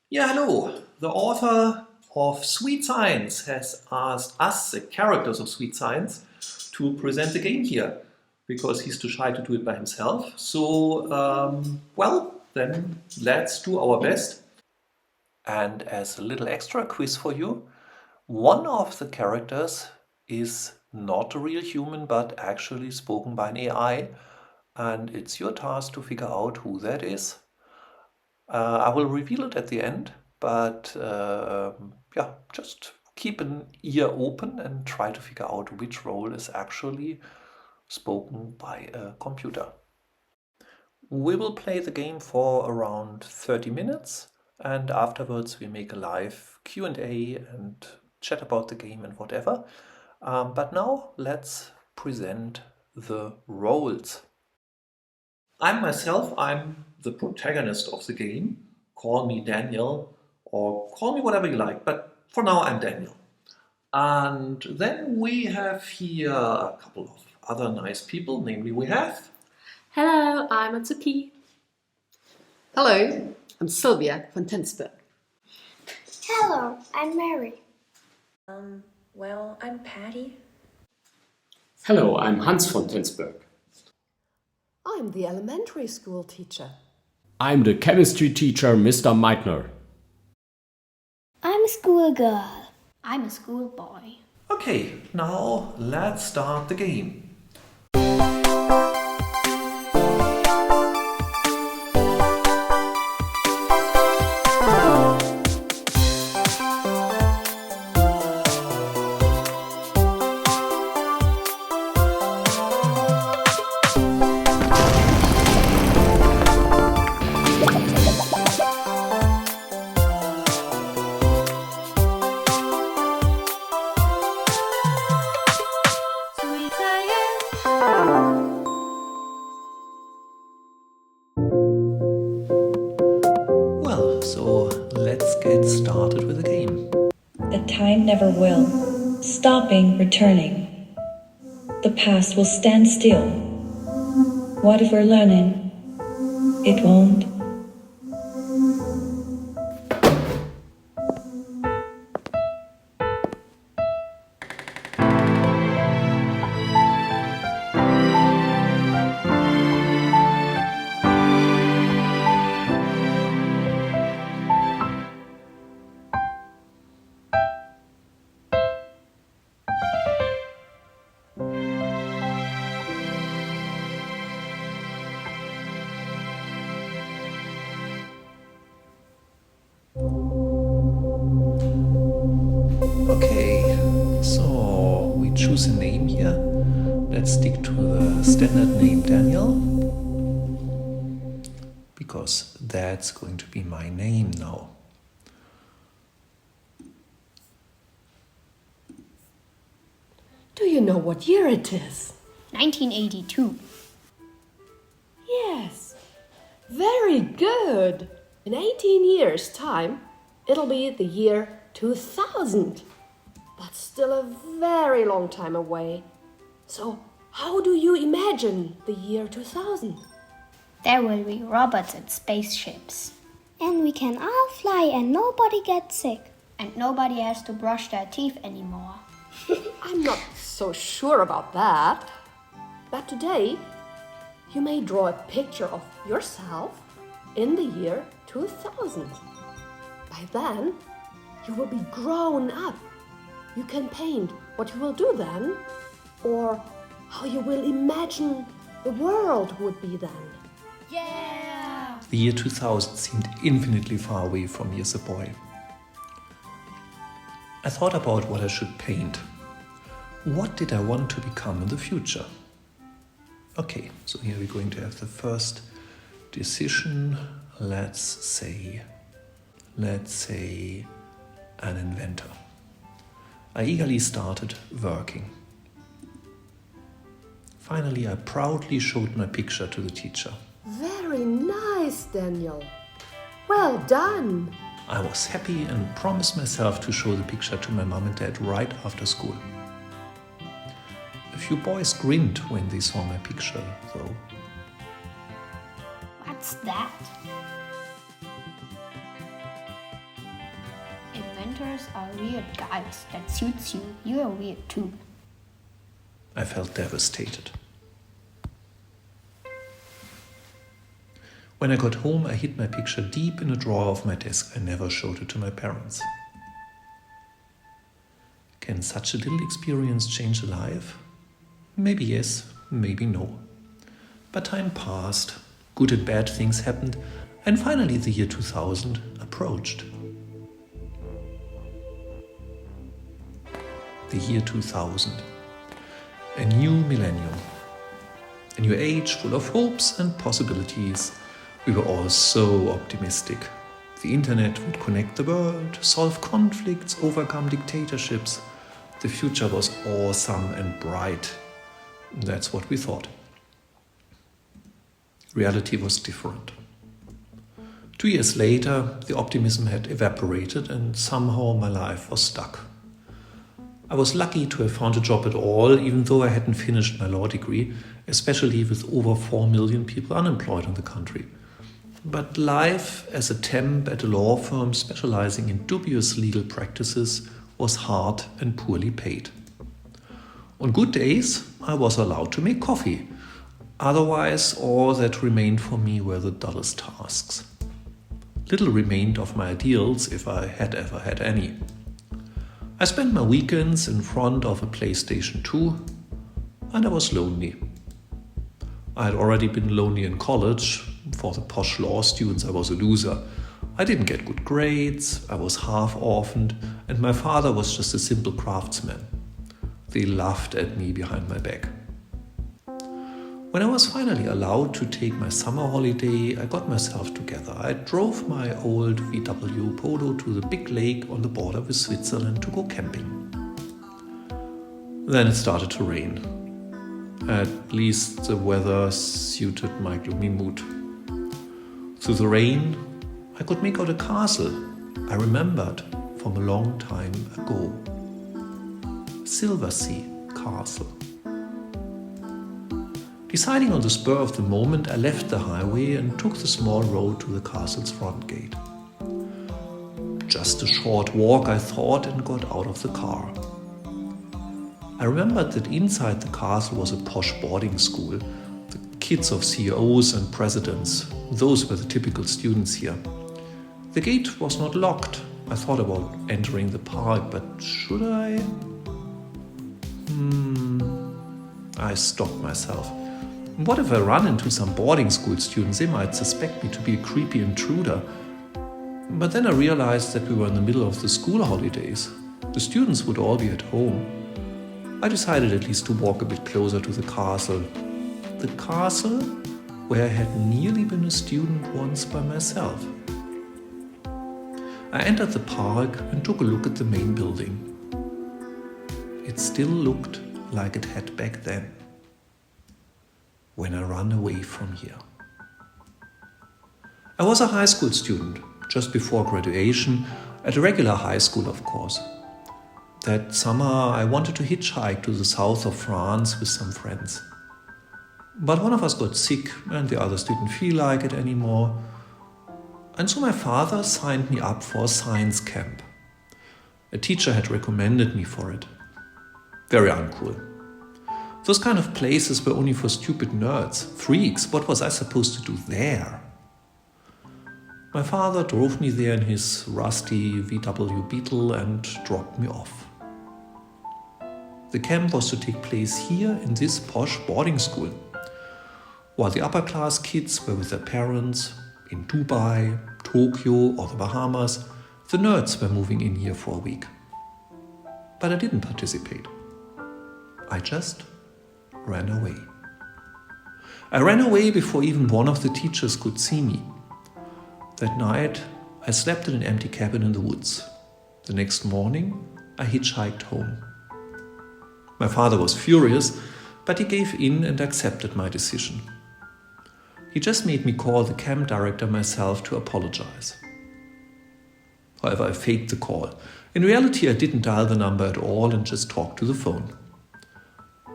Yeah, hello. The author of Sweet Science has asked us, the characters of Sweet Science, to present the game here because he's too shy to do it by himself. So, well, then let's do our best. And as a little extra quiz for you, one of the characters is not a real human but actually spoken by an AI, and it's your task to figure out who that is. I will reveal it at the end, but yeah, just keep an ear open and try to figure out which role is actually spoken by a computer. We will play the game for around 30 minutes, and afterwards we make a live Q&A and chat about the game and whatever. But now let's present the roles. I'm the protagonist of the game. Call me Daniel or call me whatever you like, but for now I'm Daniel. And then we have here a couple of other nice people, namely we have... Hello, I'm Azuki. Hello, I'm Sylvia von Tensberg. Hello, I'm Mary. Well, I'm Patty. Hello, I'm Hans von Tensberg. I'm the elementary school teacher. I'm the chemistry teacher, Mr. Meitner. I'm a schoolgirl. I'm a schoolboy. Okay, now let's start the game. Well, so let's get started with the game. A time never will, stopping, returning. The past will stand still. What if we're learning? It won't. Okay, so we choose a name here. Let's stick to the standard name Daniel, because that's going to be my name now. Do you know what year it is? 1982. Yes, very good. In 18 years' time, it'll be the year 2000. That's still a very long time away. So, how do you imagine the year 2000? There will be robots and spaceships. And we can all fly and nobody gets sick. And nobody has to brush their teeth anymore. I'm not so sure about that. But today, you may draw a picture of yourself in the year 2000. By then, you will be grown up. You can paint what you will do then, or how you will imagine the world would be then. Yeah! The year 2000 seemed infinitely far away from me as a boy. I thought about what I should paint. What did I want to become in the future? Okay, so here we're going to have the first decision. Let's say an inventor. I eagerly started working. Finally, I proudly showed my picture to the teacher. Very nice, Daniel. Well done. I was happy and promised myself to show the picture to my mom and dad right after school. A few boys grinned when they saw my picture, though. What's that? mentors are weird guys that suits you, you're weird too. I felt devastated. When I got home, I hid my picture deep in a drawer of my desk. I never showed it to my parents. Can such a little experience change a life? Maybe yes, maybe no. But time passed, good and bad things happened, and finally the year 2000 approached. The year 2000. A new millennium. A new age full of hopes and possibilities. We were all so optimistic. The internet would connect the world, solve conflicts, overcome dictatorships. The future was awesome and bright. That's what we thought. Reality was different. 2 years later, the optimism had evaporated and somehow my life was stuck. I was lucky to have found a job at all, even though I hadn't finished my law degree, especially with over 4 million people unemployed in the country. But life as a temp at a law firm specializing in dubious legal practices was hard and poorly paid. On good days, I was allowed to make coffee. Otherwise, all that remained for me were the dullest tasks. Little remained of my ideals, if I had ever had any. I spent my weekends in front of a PlayStation 2, and I was lonely. I had already been lonely in college. For the posh law students, I was a loser. I didn't get good grades, I was half-orphaned, and my father was just a simple craftsman. They laughed at me behind my back. When I was finally allowed to take my summer holiday, I got myself together. I drove my old VW Polo to the big lake on the border with Switzerland to go camping. Then it started to rain. At least the weather suited my gloomy mood. Through the rain, I could make out a castle I remembered from a long time ago. Silversea Castle. Deciding on the spur of the moment, I left the highway and took the small road to the castle's front gate. Just a short walk, I thought, and got out of the car. I remembered that inside the castle was a posh boarding school. The kids of CEOs and presidents, those were the typical students here. The gate was not locked. I thought about entering the park, but should I? I stopped myself. What if I run into some boarding school students? They might suspect me to be a creepy intruder. But then I realized that we were in the middle of the school holidays. The students would all be at home. I decided at least to walk a bit closer to the castle. The castle where I had nearly been a student once by myself. I entered the park and took a look at the main building. It still looked like it had back then, when I ran away from here. I was a high school student, just before graduation, at a regular high school, of course. That summer I wanted to hitchhike to the south of France with some friends. But one of us got sick and the others didn't feel like it anymore. And so my father signed me up for a science camp. A teacher had recommended me for it. Very uncool. Those kind of places were only for stupid nerds, freaks. What was I supposed to do there? My father drove me there in his rusty VW Beetle and dropped me off. The camp was to take place here in this posh boarding school, while the upper class kids were with their parents in Dubai, Tokyo or the Bahamas. The nerds were moving in here for a week. But I didn't participate. I just ran away. I ran away before even one of the teachers could see me. That night, I slept in an empty cabin in the woods. The next morning, I hitchhiked home. My father was furious, but he gave in and accepted my decision. He just made me call the camp director myself to apologize. However, I faked the call. In reality, I didn't dial the number at all and just talked to the phone.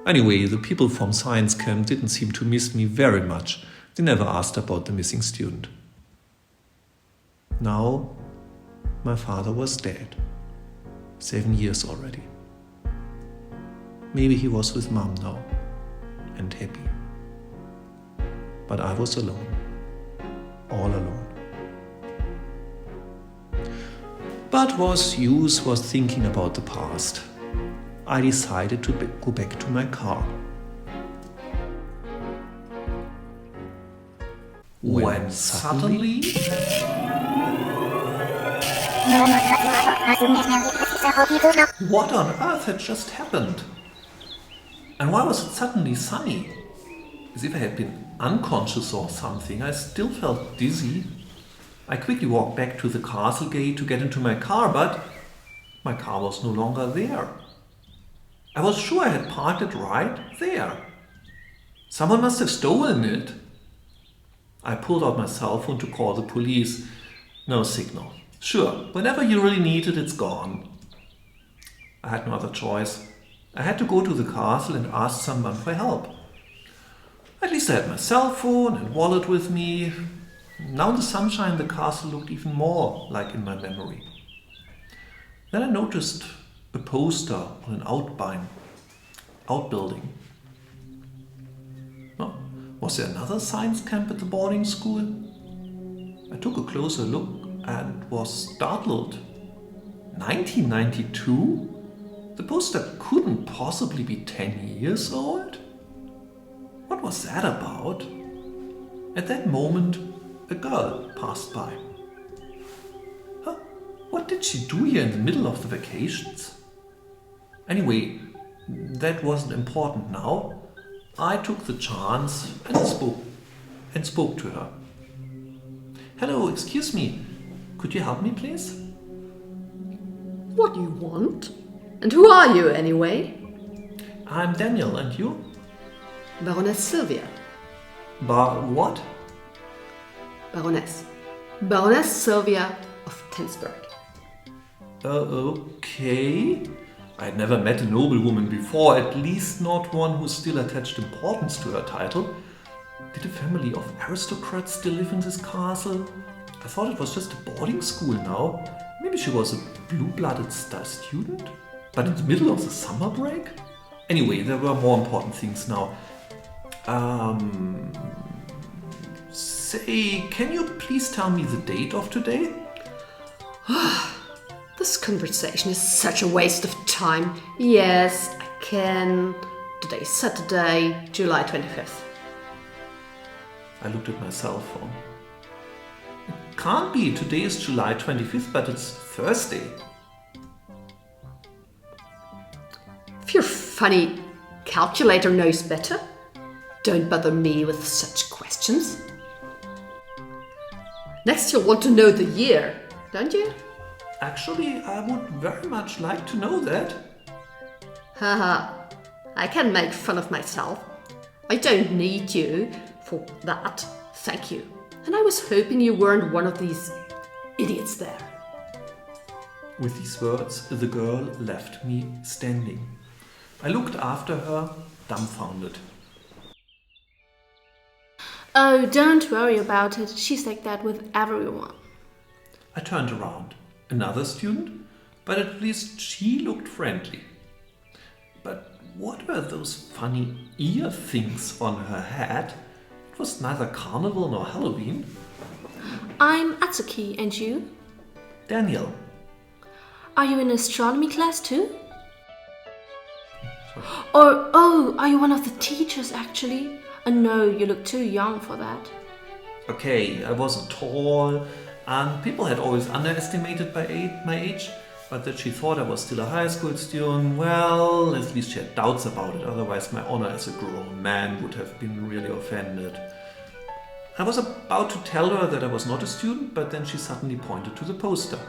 Anyway, the people from science camp didn't seem to miss me very much. They never asked about the missing student. Now, my father was dead. 7 years already. Maybe he was with Mom now and happy. But I was alone, all alone. But was use was thinking about the past. I decided to go back to my car. When suddenly... What on earth had just happened? And why was it suddenly sunny? As if I had been unconscious or something. I still felt dizzy. I quickly walked back to the castle gate to get into my car, but my car was no longer there. I was sure I had parked it right there. Someone must have stolen it. I pulled out my cell phone to call the police. No signal. Sure, whenever you really need it, it's gone. I had no other choice. I had to go to the castle and ask someone for help. At least I had my cell phone and wallet with me. Now in the sunshine, the castle looked even more like in my memory. Then I noticed a poster on an outbuilding. Oh, was there another science camp at the boarding school? I took a closer look and was startled. 1992? The poster couldn't possibly be 10 years old? What was that about? At that moment, a girl passed by. Huh? What did she do here in the middle of the vacations? Anyway, that wasn't important now. I took the chance and spoke to her. Hello, excuse me. Could you help me, please? What do you want? And who are you, anyway? I'm Daniel, and you? Baroness Sylvia. What? Baroness. Baroness Sylvia of Tensberg. Okay. I had never met a noblewoman before, at least not one who still attached importance to her title. Did a family of aristocrats still live in this castle? I thought it was just a boarding school now. Maybe she was a blue-blooded star student? But in the middle of the summer break? Anyway, there were more important things now. Say, can you please tell me the date of today? This conversation is such a waste of time. Yes, I can. Today's Saturday, July 25th. I looked at my cell phone. It can't be. Today is July 25th, but it's Thursday. If your funny calculator knows better, don't bother me with such questions. Next you'll want to know the year, don't you? Actually, I would very much like to know that. Haha, I can make fun of myself. I don't need you for that, thank you. And I was hoping you weren't one of these idiots there. With these words, the girl left me standing. I looked after her, dumbfounded. Oh, don't worry about it. She's like that with everyone. I turned around. Another student? But at least she looked friendly. But what were those funny ear things on her head? It was neither carnival nor Halloween. I'm Azuki, and you? Daniel. Are you in astronomy class too? Sorry. Or, are you one of the teachers actually? No, you look too young for that. Okay, I wasn't tall, and people had always underestimated my age, but that she thought I was still a high school student, well, at least she had doubts about it, otherwise my honor as a grown man would have been really offended. I was about to tell her that I was not a student, but then she suddenly pointed to the poster.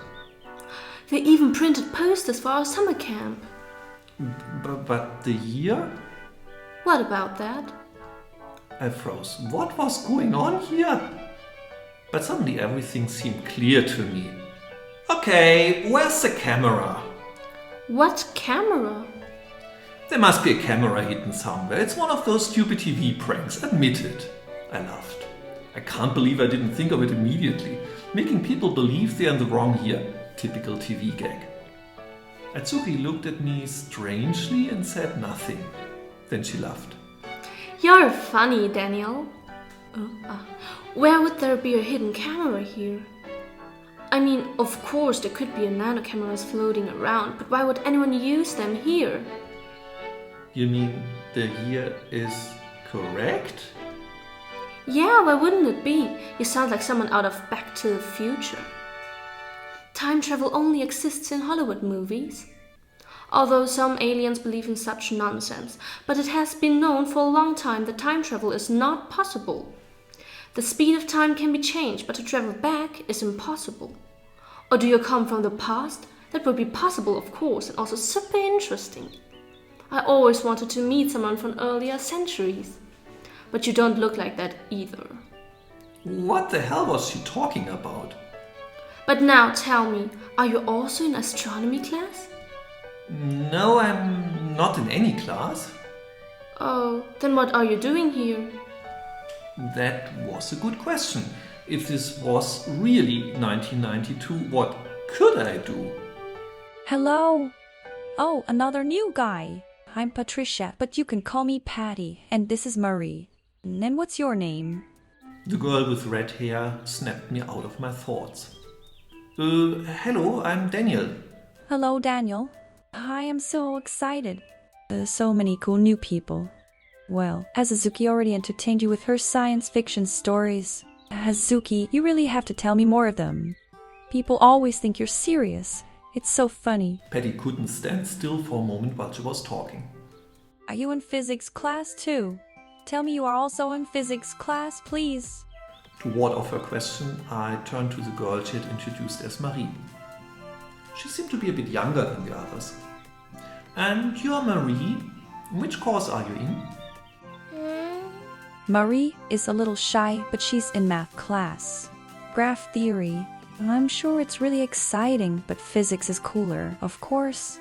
They even printed posters for our summer camp. But the year? What about that? I froze. What was going on here? But suddenly everything seemed clear to me. Okay, where's the camera? What camera? There must be a camera hidden somewhere. It's one of those stupid TV pranks. Admit it. I laughed. I can't believe I didn't think of it immediately. Making people believe they're in the wrong here. Typical TV gag. Azuki looked at me strangely and said nothing. Then she laughed. You're funny, Daniel. Where would there be a hidden camera here? I mean, of course there could be nano cameras floating around, but why would anyone use them here? You mean the year is correct? Yeah, why wouldn't it be? You sound like someone out of Back to the Future. Time travel only exists in Hollywood movies. Although some aliens believe in such nonsense, but it has been known for a long time that time travel is not possible. The speed of time can be changed, but to travel back is impossible. Or do you come from the past? That would be possible, of course, and also super interesting. I always wanted to meet someone from earlier centuries. But you don't look like that either. What the hell was she talking about? But now tell me, are you also in astronomy class? No, I'm not in any class. Oh, then what are you doing here? That was a good question. If this was really 1992, what could I do? Hello. Oh, another new guy. I'm Patricia, but you can call me Patty, and this is Marie. And what's your name? The girl with red hair snapped me out of my thoughts. Hello, I'm Daniel. Hello, Daniel. I am so excited. So many cool new people. Well, as Azuki already entertained you with her science fiction stories, Azuki, you really have to tell me more of them. People always think you're serious. It's so funny. Patty couldn't stand still for a moment while she was talking. Are you in physics class too? Tell me you are also in physics class, please. To ward off her question, I turned to the girl she had introduced as Marie. She seemed to be a bit younger than the others. And you're Marie? Which course are you in? Marie is a little shy, but she's in math class. Graph theory. I'm sure it's really exciting, but physics is cooler, of course.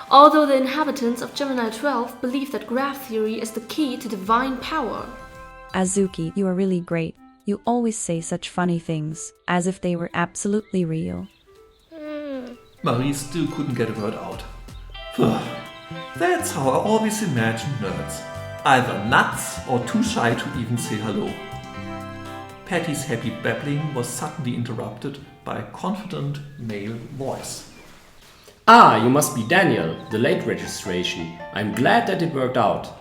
Although the inhabitants of Gemini 12 believe that graph theory is the key to divine power. Azuki, you are really great. You always say such funny things, as if they were absolutely real. Marie still couldn't get a word out. That's how I always imagined nerds. Either nuts or too shy to even say hello. Patty's happy babbling was suddenly interrupted by a confident male voice. Ah, you must be Daniel, the late registration. I'm glad that it worked out.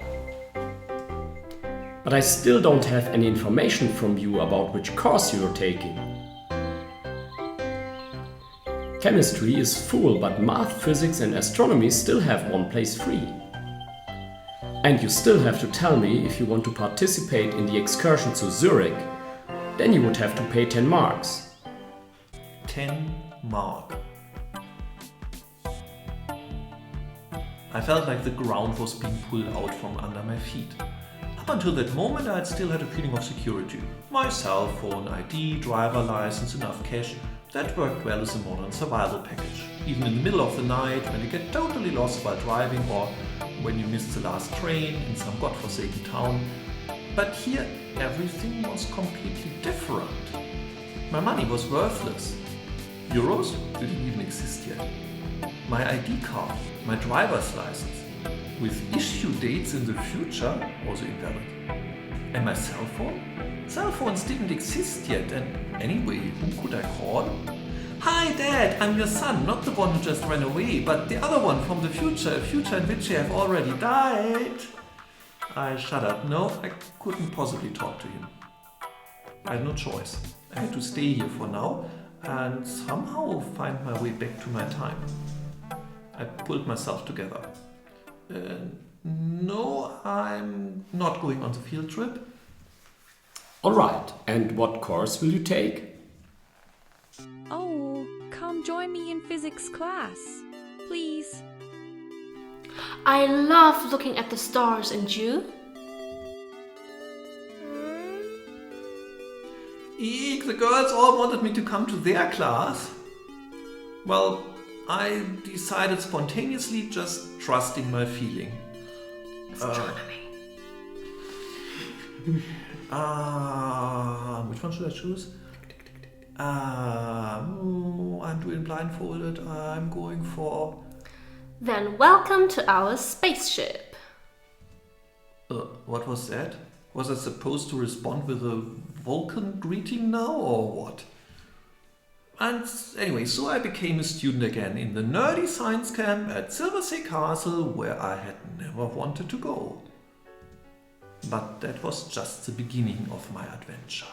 But I still don't have any information from you about which course you're taking. Chemistry is full, but math, physics and astronomy still have one place free. And you still have to tell me if you want to participate in the excursion to Zurich. Then you would have to pay 10 marks. 10 mark. I felt like the ground was being pulled out from under my feet. Up until that moment I had still had a feeling of security. My cell phone, ID, driver license, enough cash. That worked well as a modern survival package. Even in the middle of the night, when you get totally lost while driving or when you missed the last train in some godforsaken town. But here everything was completely different. My money was worthless. Euros didn't even exist yet. My ID card, my driver's license, with issue dates in the future, also invalid. And my cell phone? Cell phones didn't exist yet, and anyway, who could I call? Hi Dad, I'm your son, not the one who just ran away, but the other one from the future, a future in which you have already died. I shuddered. No, I couldn't possibly talk to him. I had no choice. I had to stay here for now and somehow find my way back to my time. I pulled myself together. No, I'm not going on the field trip. Alright, and what course will you take? Oh, come join me in physics class, please. I love looking at the stars, and you? Eek, the girls all wanted me to come to their class. Well, I decided spontaneously, just trusting my feeling. Astronomy. Which one should I choose? I'm can't do it blindfolded. I'm going for... Then welcome to our spaceship. What was that? Was I supposed to respond with a Vulcan greeting now, or what? And anyway, so I became a student again in the nerdy science camp at Silversea Castle, where I had never wanted to go. But that was just the beginning of my adventure.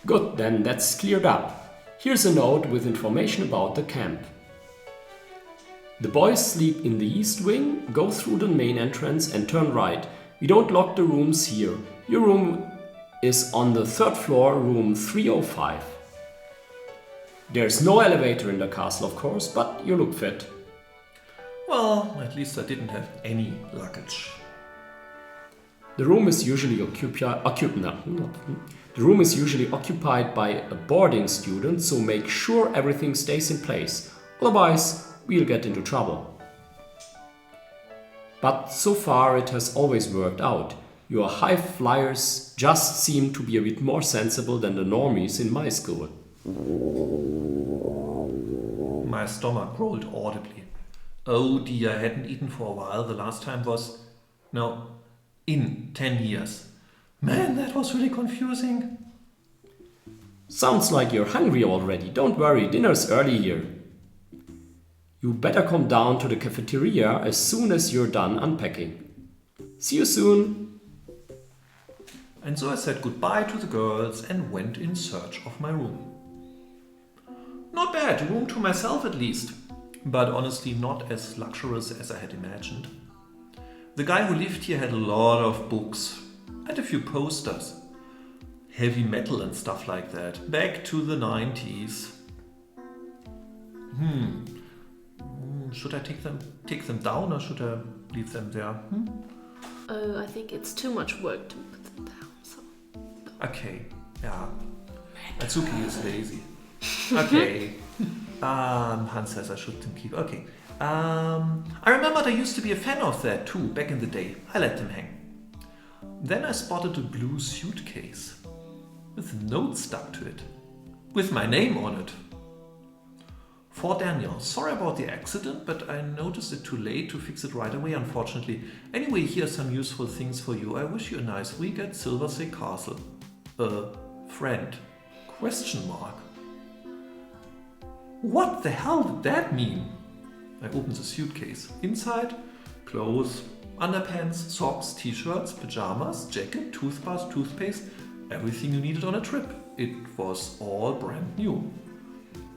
Good, then that's cleared up. Here's a note with information about the camp. The boys sleep in the east wing, go through the main entrance and turn right. We don't lock the rooms here. Your room is on the 3rd floor, room 305. There's no elevator in the castle, of course, but you look fit. Well, at least I didn't have any luggage. The room is usually occupied by a boarding student, so make sure everything stays in place. Otherwise, we'll get into trouble. But so far it has always worked out. Your high flyers just seem to be a bit more sensible than the normies in my school. My stomach growled audibly. Oh dear, I hadn't eaten for a while. The last time was... No, in 10 years. Man, that was really confusing. Sounds like you're hungry already. Don't worry, dinner's early here. You better come down to the cafeteria as soon as you're done unpacking. See you soon. And so I said goodbye to the girls and went in search of my room. Not bad, a room to myself at least, but honestly not as luxurious as I had imagined. The guy who lived here had a lot of books and a few posters. Heavy metal and stuff like that, back to the 90s. Should I take them down or should I leave them there? I think it's too much work to put them down, so... Okay, yeah. Azuki is lazy. Okay. Hans says I should keep... Okay. I remembered I used to be a fan of that too, back in the day. I let them hang. Then I spotted a blue suitcase with a note stuck to it, with my name on it. For Daniel, sorry about the accident, but I noticed it too late to fix it right away, unfortunately. Anyway, here are some useful things for you. I wish you a nice week at Silversea Castle. Friend? Question mark. What the hell did that mean? I opened the suitcase. Inside, clothes, underpants, socks, t-shirts, pajamas, jacket, toothbrush, toothpaste, everything you needed on a trip. It was all brand new.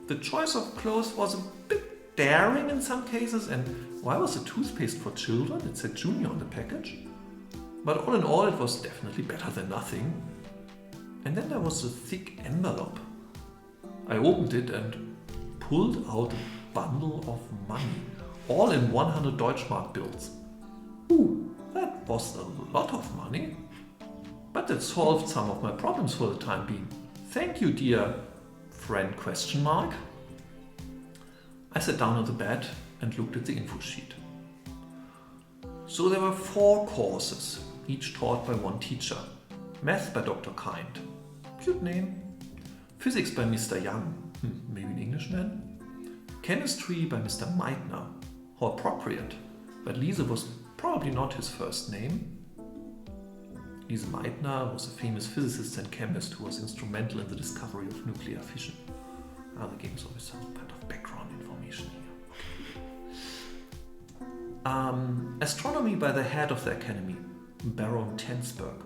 The choice of clothes was a bit daring in some cases, and why was the toothpaste for children? It said junior on the package. But all in all, it was definitely better than nothing. And then there was a thick envelope. I opened it and pulled out a bundle of money, all in 100 Deutschmark bills. Ooh, that was a lot of money. But it solved some of my problems for the time being. Thank you, dear friend question mark. I sat down on the bed and looked at the info sheet. So there were 4 courses, each taught by one teacher. Math by Dr. Kind. Cute name. Physics by Mr. Young. Maybe an Englishman. Chemistry by Mr. Meitner. How appropriate. But Lise was probably not his first name. Lise Meitner was a famous physicist and chemist who was instrumental in the discovery of nuclear fission. The game is always some kind of background information here. Astronomy by the head of the academy, Baron Tensberg.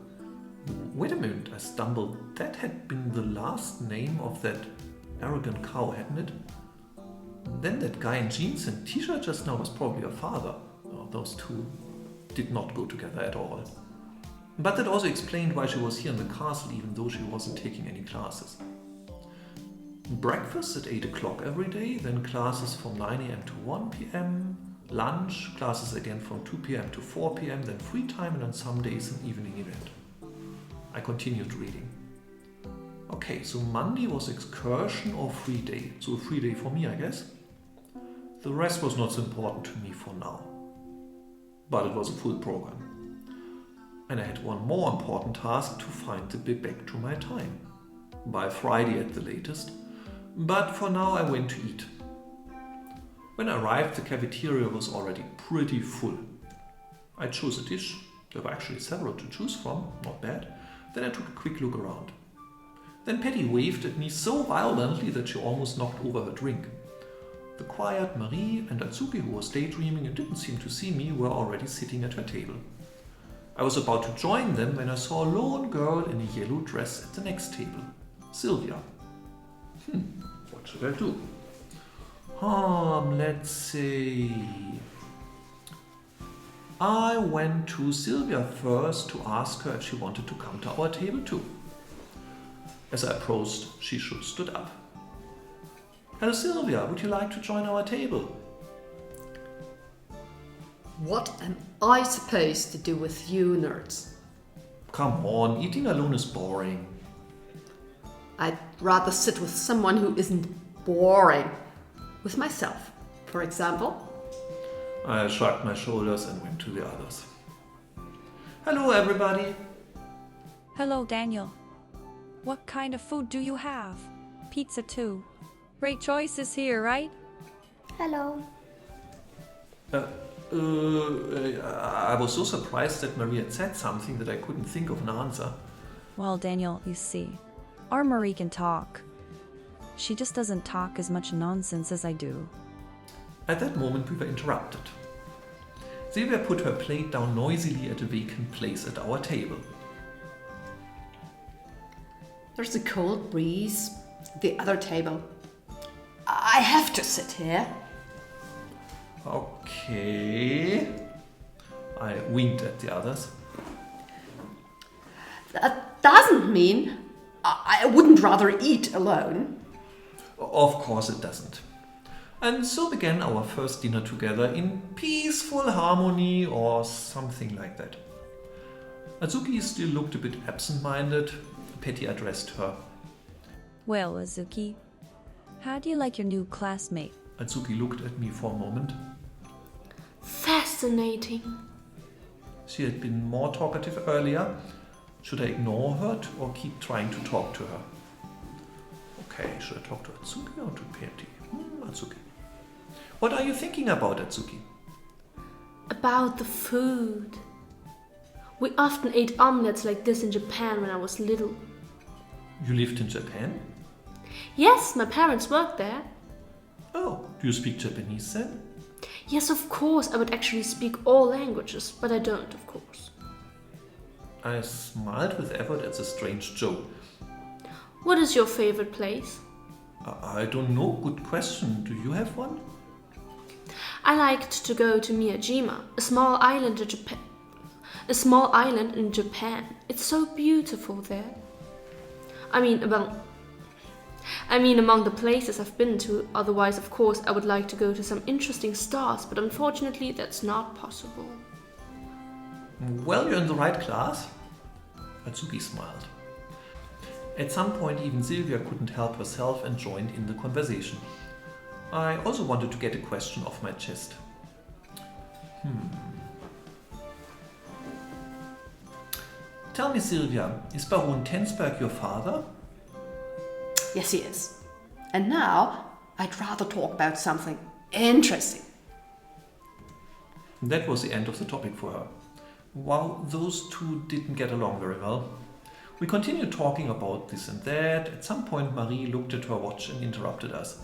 Wait a minute, I stumbled. That had been the last name of that arrogant cow, hadn't it? Then that guy in jeans and t-shirt just now was probably her father. Those two did not go together at all. But that also explained why she was here in the castle even though she wasn't taking any classes. Breakfast at 8 o'clock every day, then classes from 9 a.m. to 1 p.m, lunch, classes again from 2 p.m. to 4 p.m, then free time and on some days an evening event. I continued reading. Okay, so Monday was excursion or free day, so a free day for me I guess. The rest was not so important to me for now. But it was a full program. And I had one more important task to find the way back to my time. By Friday at the latest, But for now I went to eat. When I arrived, the cafeteria was already pretty full. I chose a dish. There were actually several to choose from, not bad. Then I took a quick look around. Then Patty waved at me so violently that she almost knocked over her drink. The quiet Marie and Azuki, who was daydreaming and didn't seem to see me, were already sitting at her table. I was about to join them when I saw a lone girl in a yellow dress at the next table. Sylvia. What should I do? Let's see. I went to Sylvia first to ask her if she wanted to come to our table too. As I approached, she stood up. Hello Sylvia, would you like to join our table? What am I supposed to do with you nerds? Come on, eating alone is boring. I'd rather sit with someone who isn't boring. With myself, for example. I shrugged my shoulders and went to the others. Hello everybody. Hello, Daniel. What kind of food do you have? Pizza too. Great choices here, right? Hello. I was so surprised that Marie had said something that I couldn't think of an answer. Well, Daniel, you see, our Marie can talk. She just doesn't talk as much nonsense as I do. At that moment we were interrupted. Sylvia put her plate down noisily at a vacant place at our table. There's a cold breeze at the other table. I have to sit here. Okay. I winked at the others. That doesn't mean I wouldn't rather eat alone. Of course it doesn't. And so began our first dinner together in peaceful harmony or something like that. Azuki still looked a bit absent-minded. Patty addressed her. Well, Azuki, how do you like your new classmate? Azuki looked at me for a moment. Fascinating. She had been more talkative earlier. Should I ignore her or keep trying to talk to her? Okay, should I talk to Azuki or to Patty? Azuki. What are you thinking about, Azuki? About the food. We often ate omelets like this in Japan when I was little. You lived in Japan? Yes, my parents worked there. Oh, do you speak Japanese then? Yes, of course, I would actually speak all languages, but I don't, of course. I smiled with effort at the strange joke. What is your favorite place? I don't know, good question. Do you have one? I liked to go to Miyajima, a small island in Japan. It's so beautiful there. I mean, among the places I've been to. Otherwise, of course, I would like to go to some interesting stars, but unfortunately, that's not possible. Well, you're in the right class. Azuki smiled. At some point, even Sylvia couldn't help herself and joined in the conversation. I also wanted to get a question off my chest. Tell me, Sylvia, is Baron Tensberg your father? Yes, he is. And now, I'd rather talk about something interesting. That was the end of the topic for her. Wow, those two didn't get along very well. We continued talking about this and that. At some point, Marie looked at her watch and interrupted us.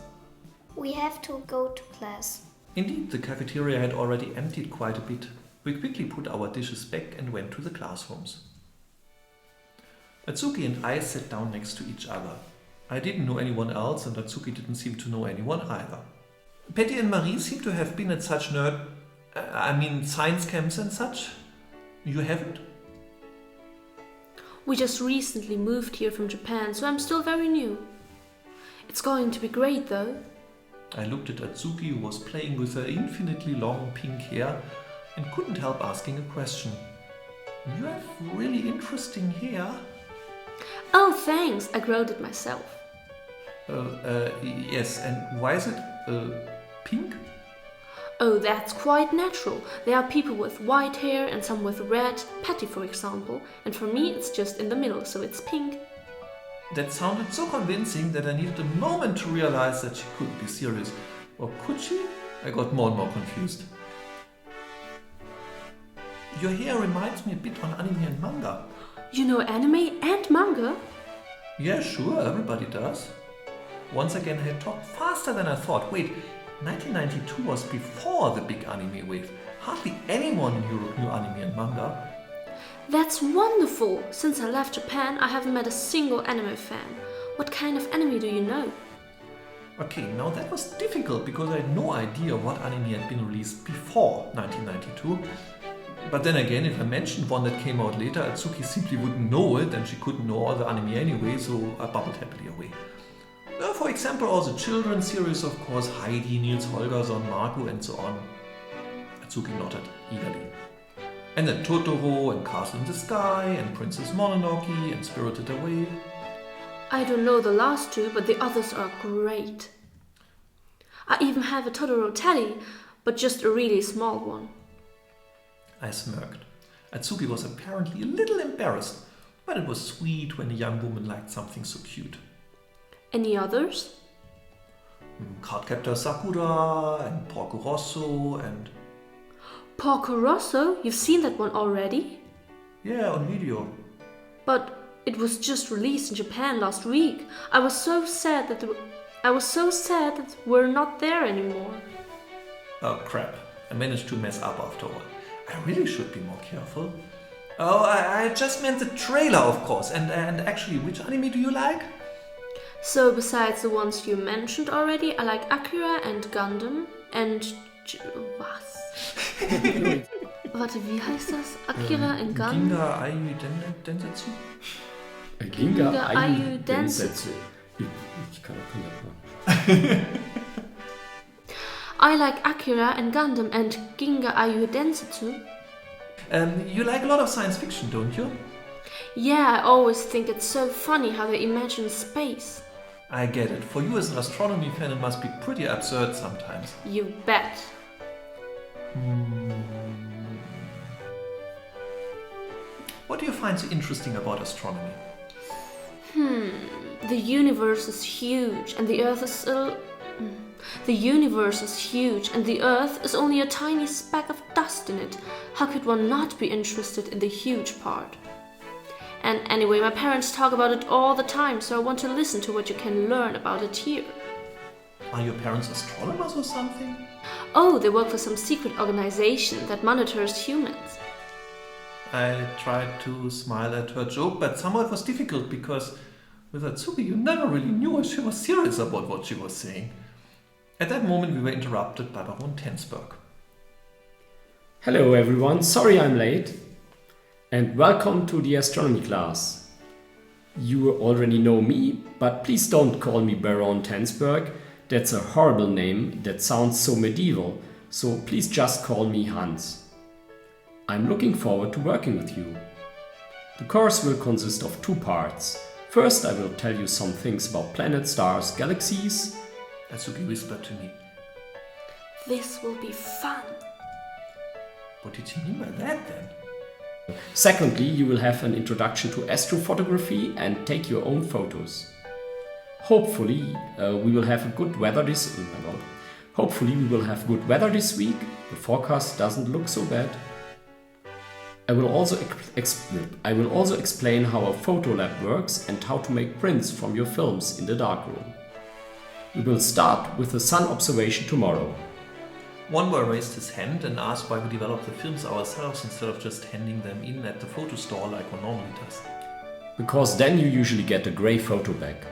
We have to go to class. Indeed, the cafeteria had already emptied quite a bit. We quickly put our dishes back and went to the classrooms. Azuki and I sat down next to each other. I didn't know anyone else, and Azuki didn't seem to know anyone either. Patty and Marie seem to have been at such science camps and such. You haven't? We just recently moved here from Japan, so I'm still very new. It's going to be great, though. I looked at Azuki, who was playing with her infinitely long pink hair, and couldn't help asking a question. You have really interesting hair. Oh, thanks, I growed it myself. Yes, and why is it pink? Oh, that's quite natural. There are people with white hair and some with red, Patty for example, and for me it's just in the middle, so it's pink. That sounded so convincing that I needed a moment to realize that she couldn't be serious. Or could she? I got more and more confused. Your hair reminds me a bit on anime and manga. You know anime and manga? Yeah, sure, everybody does. Once again, I talked faster than I thought. Wait, 1992 was before the big anime wave. Hardly anyone in Europe knew anime and manga. That's wonderful! Since I left Japan, I haven't met a single anime fan. What kind of anime do you know? Okay, now that was difficult because I had no idea what anime had been released before 1992. But then again, if I mentioned one that came out later, Azuki simply wouldn't know it and she couldn't know all the anime anyway, so I bubbled happily away. For example, all the children's series, of course, Heidi, Nils Holgersson, Marco and so on. Azuki nodded eagerly. And then Totoro and Castle in the Sky and Princess Mononoke and Spirited Away. I don't know the last two, but the others are great. I even have a Totoro teddy, but just a really small one. I smirked. Azuki was apparently a little embarrassed, but it was sweet when a young woman liked something so cute. Any others? Cardcaptor Sakura and Porco Rosso and... Porco Rosso? You've seen that one already? Yeah, on video. But it was just released in Japan last week. I was so sad that we're not there anymore. Oh crap, I managed to mess up after all. I really should be more careful. Oh, I just meant the trailer, of course. And actually, which anime do you like? So besides the ones you mentioned already, I like Akira and Gundam and... Was? Warte, wie heißt das? Akira and Gundam? Ginga Ayu Densetsu? Ginga Ayu Densetsu. Ich kann auch Japanisch. I like Akira and Gundam and Ginga Ayu Densetsu. You like a lot of science fiction, don't you? Yeah, I always think it's so funny how they imagine space. I get it. For you as an astronomy fan, it must be pretty absurd sometimes. You bet. What do you find so interesting about astronomy? The universe is huge and the Earth is The universe is huge and the Earth is only a tiny speck of dust in it. How could one not be interested in the huge part? And anyway, my parents talk about it all the time, so I want to listen to what you can learn about it here. Are your parents astronomers or something? Oh, they work for some secret organization that monitors humans. I tried to smile at her joke, but somehow it was difficult because with Azuki you never really knew if she was serious about what she was saying. At that moment we were interrupted by Baron Tensberg. Hello everyone, sorry I'm late. And welcome to the astronomy class. You already know me, but please don't call me Baron Tensberg. That's a horrible name that sounds so medieval, so please just call me Hans. I'm looking forward to working with you. The course will consist of 2 parts. First, I will tell you some things about planets, stars, galaxies. Azuki whispered to me. This will be fun. What did she mean by that then? Secondly, you will have an introduction to astrophotography and take your own photos. Hopefully, we will have good weather this week. The forecast doesn't look so bad. I will also explain how a photo lab works and how to make prints from your films in the darkroom. We will start with the sun observation tomorrow. One boy raised his hand and asked why we develop the films ourselves instead of just handing them in at the photo store like one normally does. Because then you usually get a grey photo back.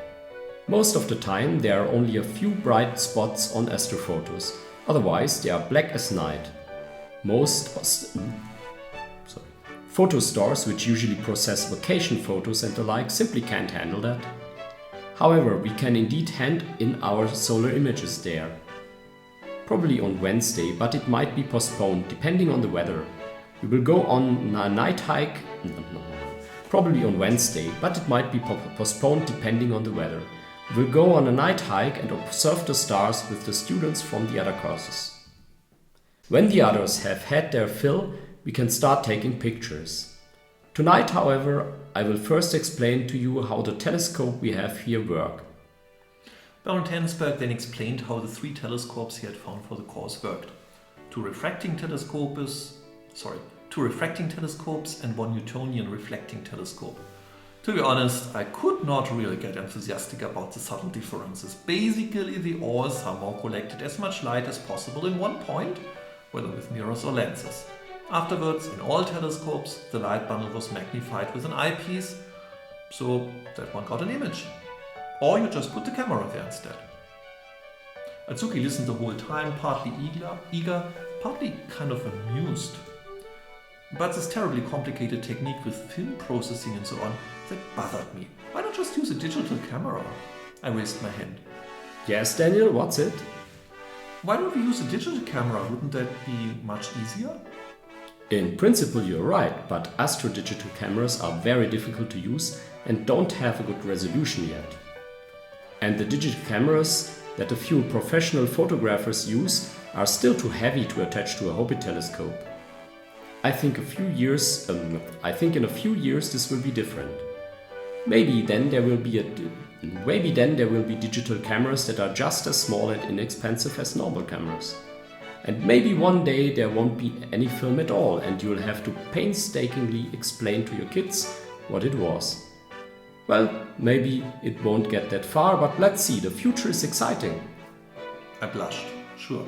Most of the time there are only a few bright spots on astrophotos, otherwise they are black as night. Photo stores, which usually process vacation photos and the like, simply can't handle that. However, we can indeed hand in our solar images there. Probably on Wednesday, but it might be postponed depending on the weather. We will go on a night hike. Probably on Wednesday, but it might be postponed depending on the weather. We will go on a night hike and observe the stars with the students from the other courses. When the others have had their fill, we can start taking pictures. Tonight, however, I will first explain to you how the telescope we have here work. Baron Tensberg then explained how the 3 telescopes he had found for the course worked. 2 refracting telescopes and 1 Newtonian reflecting telescope. To be honest, I could not really get enthusiastic about the subtle differences. Basically, they all somehow collected as much light as possible in one point, whether with mirrors or lenses. Afterwards, in all telescopes, the light bundle was magnified with an eyepiece, so that one got an image. Or you just put the camera there instead. Azuki listened the whole time, partly eager, partly kind of amused. But this terribly complicated technique with film processing and so on, that bothered me. Why not just use a digital camera? I raised my hand. Yes, Daniel, what's it? Why don't we use a digital camera? Wouldn't that be much easier? In principle, you're right, but astro-digital cameras are very difficult to use and don't have a good resolution yet. And the digital cameras that a few professional photographers use are still too heavy to attach to a hobby telescope. I think in a few years this will be different. Maybe then there will be digital cameras that are just as small and inexpensive as normal cameras. And maybe one day there won't be any film at all and you'll have to painstakingly explain to your kids what it was. Well, maybe it won't get that far, but let's see, the future is exciting. I blushed. Sure,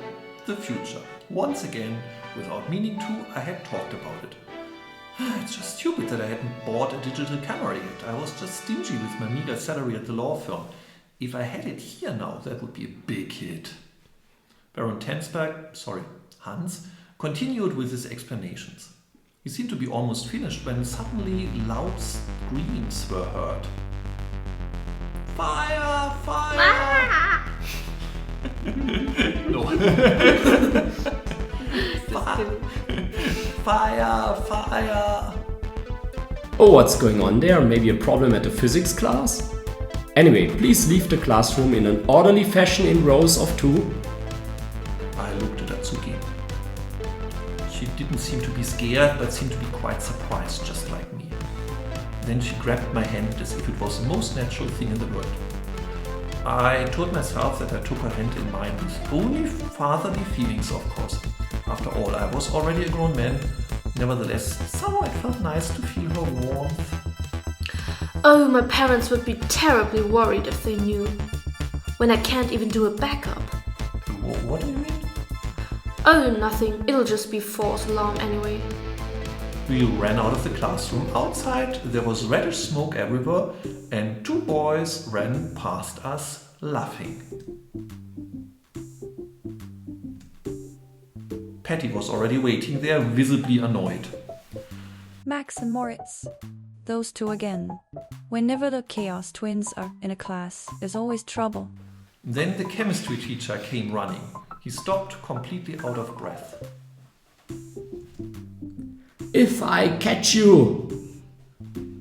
the future. Once again, without meaning to, I had talked about it. It's just stupid that I hadn't bought a digital camera yet. I was just stingy with my meager salary at the law firm. If I had it here now, that would be a big hit. Baron Hans, continued with his explanations. He seemed to be almost finished when suddenly loud screams were heard. Fire! Fire! No. Fire! Fire! Oh, what's going on there? Maybe a problem at the physics class? Anyway, please leave the classroom in an orderly fashion in rows of 2. I looked at Azuki. She didn't seem to be scared, but seemed to be quite surprised, just like me. Then she grabbed my hand as if it was the most natural thing in the world. I told myself that I took her hand in mine with only fatherly feelings, of course. After all, I was already a grown man. Nevertheless, somehow it felt nice to feel her warmth. Oh, my parents would be terribly worried if they knew. When I can't even do a backup. What do you mean? Oh, nothing. It'll just be false alarm anyway. We ran out of the classroom. Outside, there was reddish smoke everywhere, and 2 boys ran past us, laughing. Patty was already waiting there, visibly annoyed. Max and Moritz. Those 2 again. Whenever the Chaos Twins are in a class, there's always trouble. Then the chemistry teacher came running. He stopped, completely out of breath. If I catch you!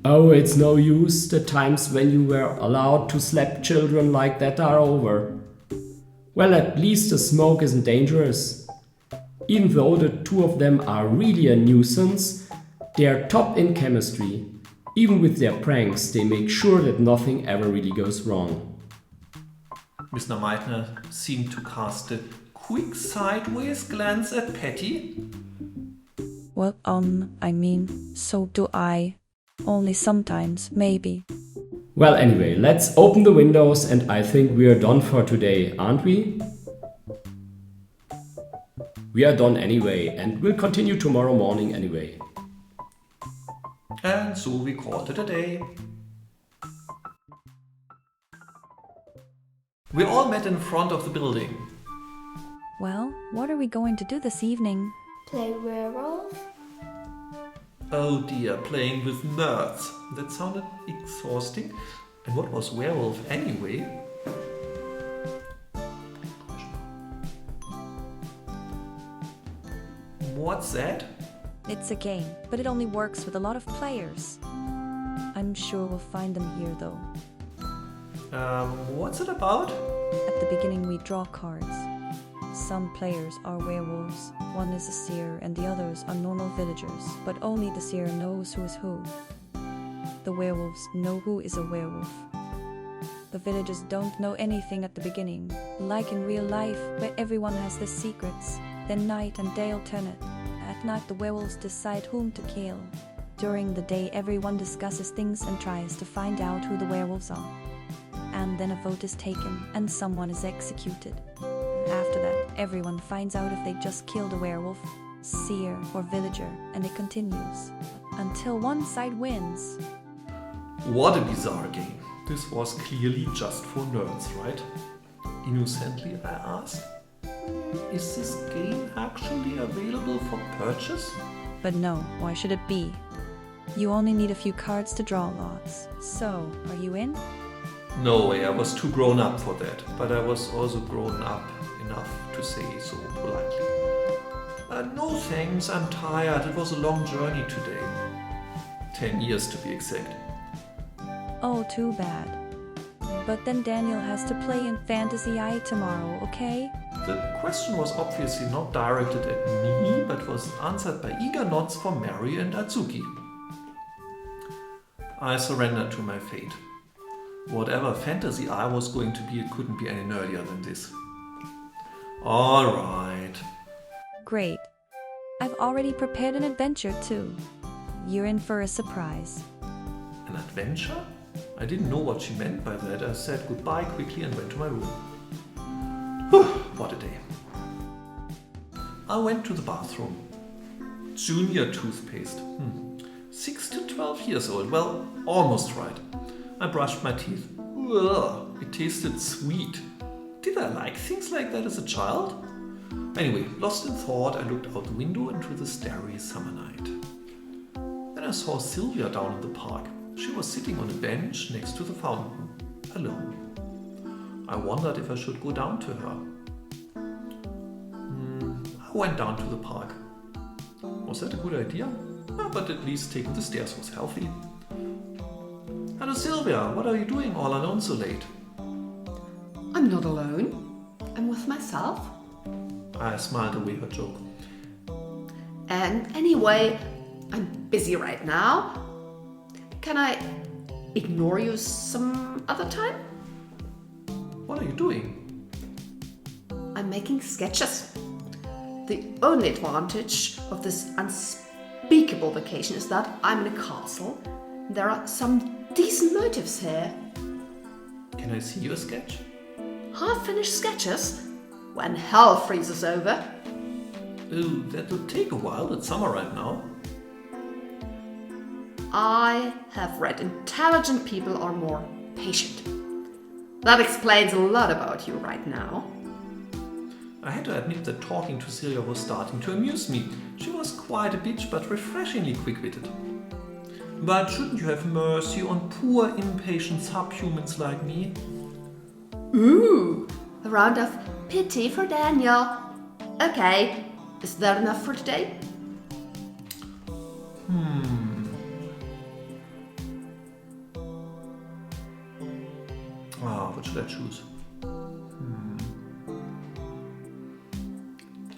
Oh, it's no use. The times when you were allowed to slap children like that are over. Well, at least the smoke isn't dangerous. Even though the 2 of them are really a nuisance, they are top in chemistry. Even with their pranks, they make sure that nothing ever really goes wrong. Mr. Meitner seemed to cast a quick sideways glance at Patty. Well, so do I. Only sometimes, maybe. Well, anyway, let's open the windows and I think we are done for today, aren't we? We are done anyway and we'll continue tomorrow morning anyway. And so we called it a day. We all met in front of the building. Well, what are we going to do this evening? Play werewolf? Oh dear, playing with nerds. That sounded exhausting. And what was werewolf anyway? What's that? It's a game, but it only works with a lot of players. I'm sure we'll find them here though. What's it about? At the beginning we draw cards. Some players are werewolves, one is a seer and the others are normal villagers, but only the seer knows who is who. the werewolves know who is a werewolf. The villagers don't know anything at the beginning, like in real life, where everyone has their secrets. Then night and day alternate. At night the werewolves decide whom to kill. During the day everyone discusses things and tries to find out who the werewolves are. And then a vote is taken and someone is executed. After that, everyone finds out if they just killed a werewolf, seer or villager, and it continues until one side wins. What a bizarre game. This was clearly just for nerds, right? Innocently, I asked. Is this game actually available for purchase? But no, why should it be? You only need a few cards to draw lots. So, are you in? No way, I was too grown up for that. But I was also grown up enough to say so politely. No thanks, I'm tired. It was a long journey today. 10 years to be exact. Oh, too bad. But then Daniel has to play in Fantasy Eye tomorrow, okay? The question was obviously not directed at me, but was answered by eager nods from Mary and Azuki. I surrendered to my fate. Whatever fantasy I was going to be, it couldn't be any nerdier than this. Alright. Great. I've already prepared an adventure too. You're in for a surprise. An adventure? I didn't know what she meant by that. I said goodbye quickly and went to my room. Whew, what a day. I went to the bathroom. Junior toothpaste. 6 to 12 years old. Well, almost right. I brushed my teeth. Ugh, it tasted sweet. Did I like things like that as a child? Anyway, lost in thought, I looked out the window into the starry summer night. Then I saw Sylvia down in the park. She was sitting on a bench next to the fountain, alone. I wondered if I should go down to her. I went down to the park. Was that a good idea? But at least taking the stairs was healthy. Hello Sylvia, what are you doing all alone so late? I'm not alone. I'm with myself. I smiled away her joke. And anyway, I'm busy right now. Can I ignore you some other time? What are you doing? I'm making sketches. The only advantage of this unspeakable vacation is that I'm in a castle. There are some decent motifs here. Can I see your sketch? Half-finished sketches? When hell freezes over. Oh, that'll take a while. It's summer right now. I have read intelligent people are more patient. That explains a lot about you right now. I had to admit that talking to Sylvia was starting to amuse me. She was quite a bitch, but refreshingly quick-witted. But shouldn't you have mercy on poor, impatient subhumans like me? Ooh, a round of pity for Daniel. Okay, is that enough for today? What should I choose?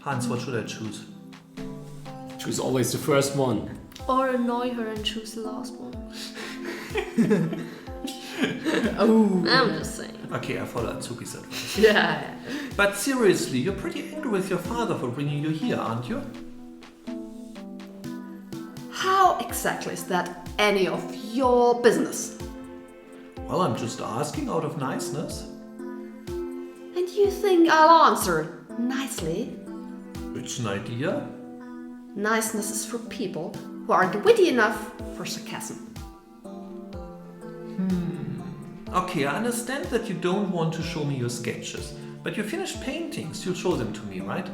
Hans, what should I choose? Choose always the first one. Or annoy her and choose the last one. I'm just saying. Okay, I follow Azuki's advice. Yeah. But seriously, you're pretty angry with your father for bringing you here, aren't you? How exactly is that any of your business? Well, I'm just asking out of niceness. And you think I'll answer nicely? It's an idea. Niceness is for people who aren't witty enough for sarcasm. Okay, I understand that you don't want to show me your sketches, but your finished paintings, you'll show them to me, right?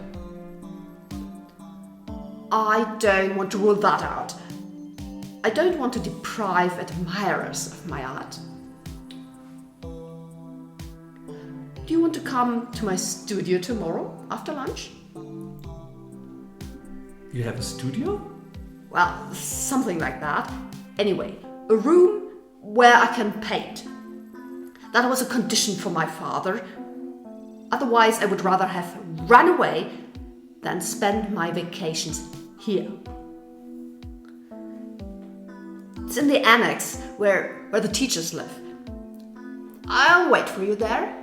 I don't want to rule that out. I don't want to deprive admirers of my art. Do you want to come to my studio tomorrow after lunch? You have a studio? Well, something like that. Anyway, a room where I can paint. That was a condition for my father. Otherwise, I would rather have run away than spend my vacations here. It's in the annex where the teachers live. I'll wait for you there.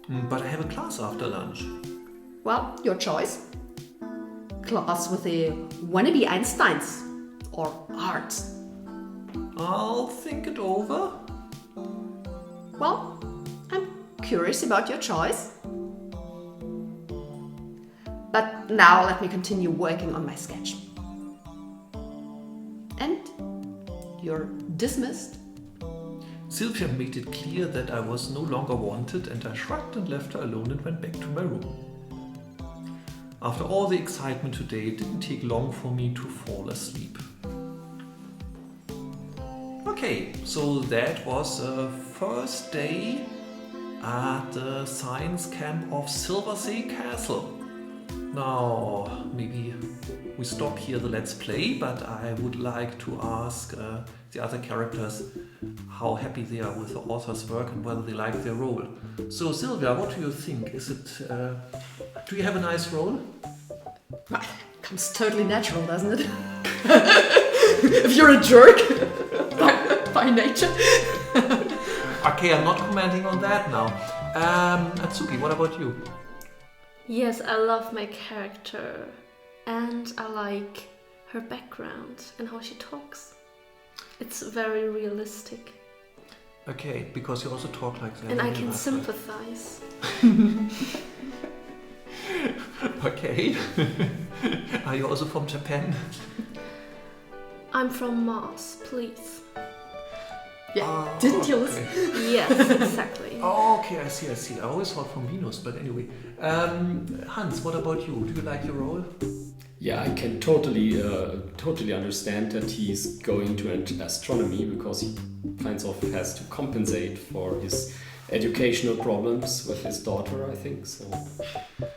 But I have a class after lunch. Well, your choice. Class with the wannabe Einsteins or arts. I'll think it over. Well, I'm curious about your choice. But now let me continue working on my sketch. And you're dismissed. Sylvia made it clear that I was no longer wanted, and I shrugged and left her alone and went back to my room. After all the excitement today, it didn't take long for me to fall asleep. Okay, so that was the first day at the science camp of Silversea Castle. Now, maybe we stop here the Let's Play, but I would like to ask the other characters how happy they are with the author's work and whether they like their role. So, Sylvia, what do you think? Do you have a nice role? Well, comes totally natural, doesn't it? If you're a jerk by nature. Okay, I'm not commenting on that now. Azuki, what about you? Yes, I love my character, and I like her background and how she talks. It's very realistic. Okay, because you also talk like that. And I can sympathize. Okay. Are you also from Japan? I'm from Mars, please. Yeah, didn't you listen? Yes, exactly. Oh, okay, I see. I always thought from Venus, but anyway. Hans, what about you? Do you like your role? Yeah, I can totally understand that he's going to astronomy because he kind of has to compensate for his educational problems with his daughter, I think. So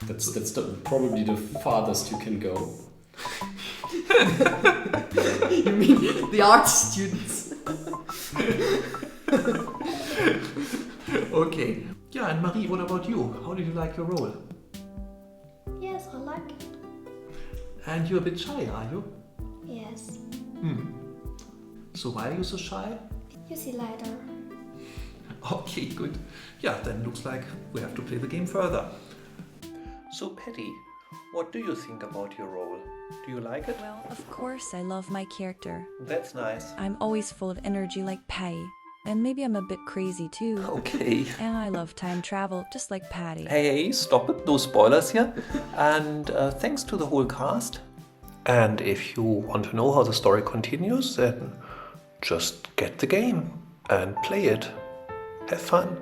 that's probably the farthest you can go. You mean the art students? Okay. Yeah, and Marie, what about you? How did you like your role? Yes, I like it. And you're a bit shy, are you? Yes. So why are you so shy? You see later. Okay, good. Yeah, then looks like we have to play the game further. So, Patty, what do you think about your role? Do you like it? Well, of course, I love my character. That's nice. I'm always full of energy like Patty. And maybe I'm a bit crazy too. Okay. And I love time travel, just like Patty. Hey, stop it. No spoilers here. And thanks to the whole cast. And if you want to know how the story continues, then just get the game and play it. Have fun.